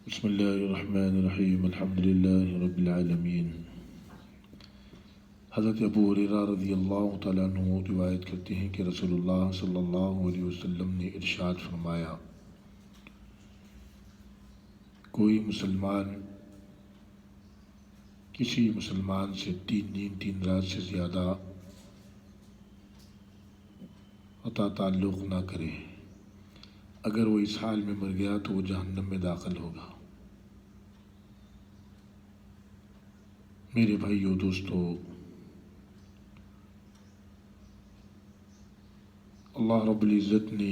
بسم اللہ الرحمن الرحیم الحمد للہ رب العالمین۔ حضرت ابو ہریرہ رضی اللہ تعالیٰ عنہ روایت کرتے ہیں کہ رسول اللہ صلی اللہ علیہ وسلم نے ارشاد فرمایا، کوئی مسلمان کسی مسلمان سے 3 دن 3 رات سے زیادہ قطع تعلق نہ کرے، اگر وہ اس حال میں مر گیا تو وہ جہنم میں داخل ہوگا۔ میرے بھائیو دوستو، اللہ رب العزت نے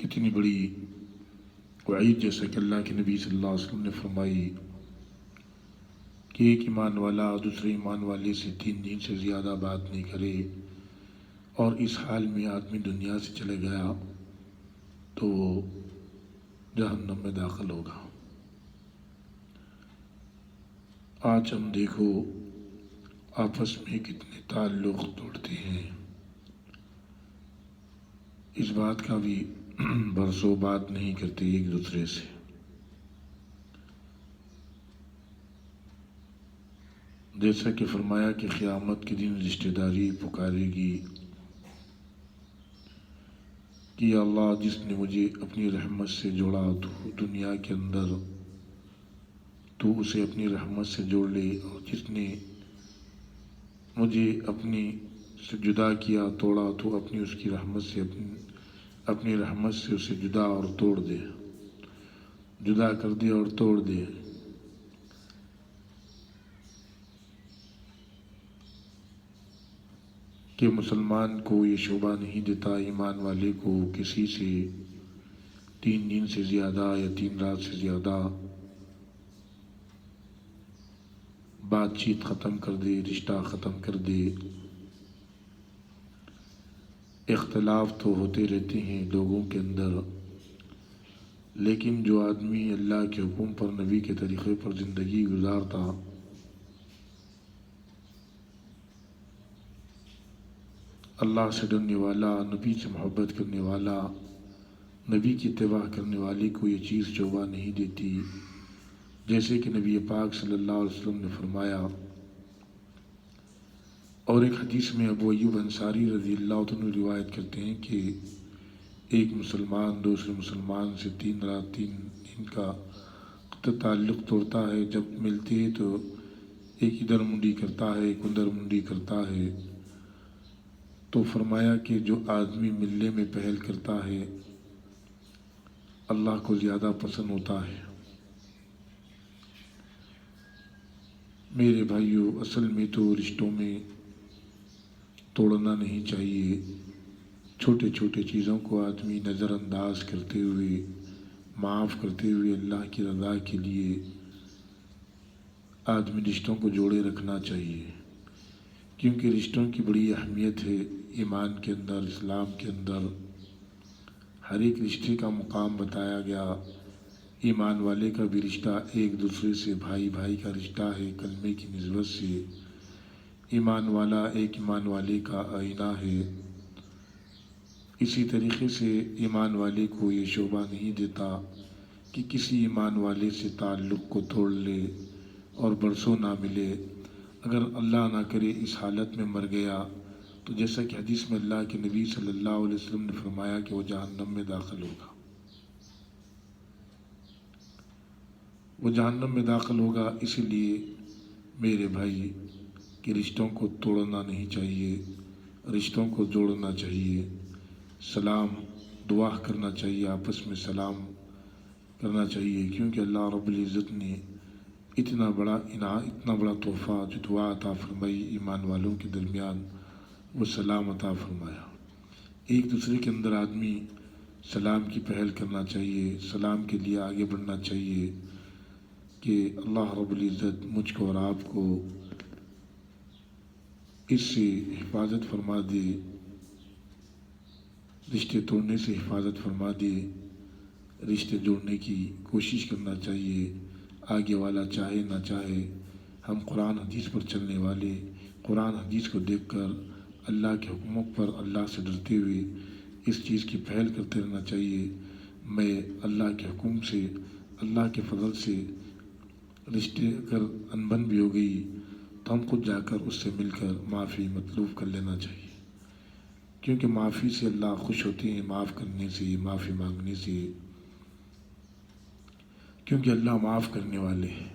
کتنی بڑی وعید، جیسا کہ اللہ کے نبی صلی اللہ علیہ وسلم نے فرمائی کہ ایک ایمان والا دوسرے ایمان والے سے 3 دن سے زیادہ بات نہیں کرے، اور اس حال میں آدمی دنیا سے چلے گیا تو وہ جہنم میں داخل ہوگا۔ آج ہم دیکھو آپس میں کتنے تعلق توڑتے ہیں، اس بات کا بھی برسوں بات نہیں کرتے ایک دوسرے سے۔ جیسا کہ فرمایا کہ قیامت کے دن رشتہ داری پکارے گی کہ یا اللہ، جس نے مجھے اپنی رحمت سے جوڑا تو دنیا کے اندر تو اسے اپنی رحمت سے جوڑ لے، اور جس نے مجھے اپنی سے جدا کیا توڑا تو اس کی رحمت سے اپنی رحمت سے اسے جدا اور توڑ دے، جدا کر دے اور توڑ دے۔ کہ مسلمان کو یہ شعبہ نہیں دیتا ایمان والے کو کسی سے 3 دن سے زیادہ یا 3 رات سے زیادہ بات چیت ختم کر دے، رشتہ ختم کر دے۔ اختلاف تو ہوتے رہتے ہیں لوگوں کے اندر، لیکن جو آدمی اللہ کے حکم پر، نبی کے طریقے پر زندگی گزارتا، اللہ سے ڈرنے والا، نبی سے محبت کرنے والا، نبی کی اتباع کرنے والے کو یہ چیز شعبہ نہیں دیتی۔ جیسے کہ نبی پاک صلی اللہ علیہ وسلم نے فرمایا، اور ایک حدیث میں ابو ایوب انصاری رضی اللہ عنہ روایت کرتے ہیں کہ ایک مسلمان دوسرے مسلمان سے 3 رات 3 دن کا تعلق توڑتا ہے، جب ملتے ہیں تو ایک ادھر منڈی کرتا ہے، ایک ادھر منڈی کرتا ہے، تو فرمایا کہ جو آدمی ملنے میں پہل کرتا ہے اللہ کو زیادہ پسند ہوتا ہے۔ میرے بھائیو، اصل میں تو رشتوں میں توڑنا نہیں چاہیے۔ چھوٹے چھوٹے چیزوں کو آدمی نظر انداز کرتے ہوئے، معاف کرتے ہوئے اللہ کی رضا کے لیے آدمی رشتوں کو جوڑے رکھنا چاہیے، کیونکہ رشتوں کی بڑی اہمیت ہے ایمان کے اندر، اسلام کے اندر۔ ہر ایک رشتے کا مقام بتایا گیا۔ ایمان والے کا بھی رشتہ ایک دوسرے سے بھائی بھائی کا رشتہ ہے، کلمے کی نسبت سے۔ ایمان والا ایک ایمان والے کا آئینہ ہے۔ اسی طریقے سے ایمان والے کو یہ شعبہ نہیں دیتا کہ کسی ایمان والے سے تعلق کو توڑ لے اور برسوں نہ ملے۔ اگر اللہ نہ کرے اس حالت میں مر گیا تو جیسا کہ حدیث میں اللہ کے نبی صلی اللہ علیہ وسلم نے فرمایا کہ وہ جہنم میں داخل ہوگا، وہ جہنم میں داخل ہوگا۔ اسی لیے میرے بھائی کہ رشتوں کو توڑنا نہیں چاہیے، رشتوں کو جوڑنا چاہیے، سلام دعا کرنا چاہیے، آپس میں سلام کرنا چاہیے، کیونکہ اللہ رب العزت نے اتنا بڑا تحفہ جو دعا عطا فرمائی ایمان والوں کے درمیان، وہ سلام عطا فرمایا۔ ایک دوسرے کے اندر آدمی سلام کی پہل کرنا چاہیے، سلام کے لیے آگے بڑھنا چاہیے کہ اللہ رب العزت مجھ کو اور آپ کو اس سے حفاظت فرما دے، رشتے توڑنے سے حفاظت فرما دے۔ رشتے جوڑنے کی کوشش کرنا چاہیے، آگے والا چاہے نہ چاہے۔ ہم قرآن حدیث پر چلنے والے، قرآن حدیث کو دیکھ کر اللہ کے حکموں پر اللہ سے ڈرتے ہوئے اس چیز کی پہل کرتے رہنا چاہیے۔ میں اللہ کے حکم سے، اللہ کے فضل سے رشتے اگر انبن بھی ہو گئی تو ہم خود جا کر اس سے مل کر معافی مطلوب کر لینا چاہیے، کیونکہ معافی سے اللہ خوش ہوتے ہیں، معاف کرنے سے، معافی مانگنے سے، کیونکہ اللہ معاف کرنے والے ہیں۔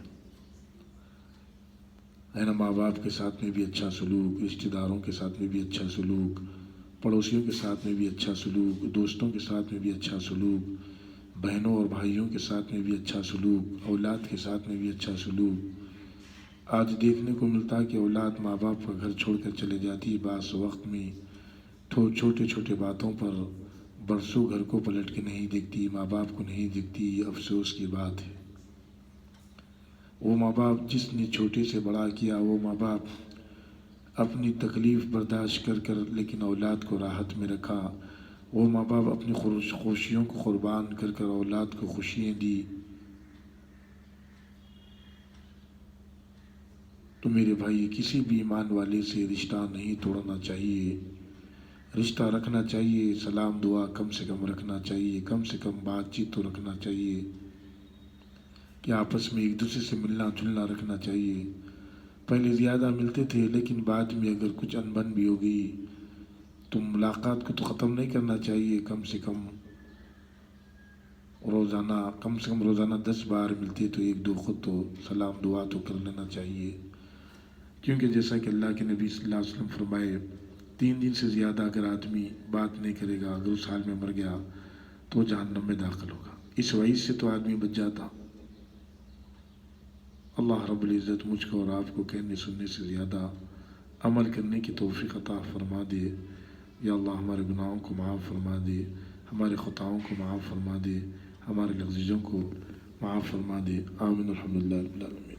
ہے نا، ماں باپ کے ساتھ میں بھی اچھا سلوک، رشتہ داروں کے ساتھ میں بھی اچھا سلوک، پڑوسیوں کے ساتھ میں بھی اچھا سلوک، دوستوں کے ساتھ میں بھی اچھا سلوک، بہنوں اور بھائیوں کے ساتھ میں بھی اچھا سلوک، اولاد کے ساتھ میں بھی اچھا سلوک۔ آج دیکھنے کو ملتا ہے کہ اولاد ماں باپ کا گھر چھوڑ کر چلے جاتی ہے، بعض وقت میں چھوٹے چھوٹے باتوں پر برسوں گھر کو پلٹ کے نہیں دیکھتی، ماں باپ کو نہیں دیکھتی۔ یہ افسوس کی بات ہے۔ وہ ماں باپ جس نے چھوٹے سے بڑا کیا، وہ ماں باپ اپنی تکلیف برداشت کر کر لیکن اولاد کو راحت میں رکھا، وہ ماں باپ اپنی خوشیوں کو قربان کر کر اولاد کو خوشیاں دی۔ تو میرے بھائی، کسی بھی ایمان والے سے رشتہ نہیں توڑنا چاہیے، رشتہ رکھنا چاہیے، سلام دعا کم سے کم رکھنا چاہیے، کم سے کم بات چیت تو رکھنا چاہیے، کہ آپس میں ایک دوسرے سے ملنا جلنا رکھنا چاہیے۔ پہلے زیادہ ملتے تھے، لیکن بعد میں اگر کچھ انبن بھی ہو گئی تو ملاقات کو تو ختم نہیں کرنا چاہیے، کم سے کم روزانہ 10 بار ملتے تو ایک دو خود تو سلام دعا تو کر لینا چاہیے، کیونکہ جیسا کہ اللہ کے نبی صلی اللہ علیہ وسلم فرمائے، 3 دن سے زیادہ اگر آدمی بات نہیں کرے گا، اگر اس حال میں مر گیا تو جہنم میں داخل ہوگا۔ اس وعید سے تو آدمی بچ جاتا۔ اللہ رب العزت مجھ کو اور آپ کو کہنے سننے سے زیادہ عمل کرنے کی توفیق عطا فرما دے۔ یا اللہ ہمارے گناہوں کو معاف فرما دے، ہمارے خطاؤں کو معاف فرما دے، ہمارے لغزشوں کو معاف فرما دے۔ آمین الحمدللہ رب العالمین۔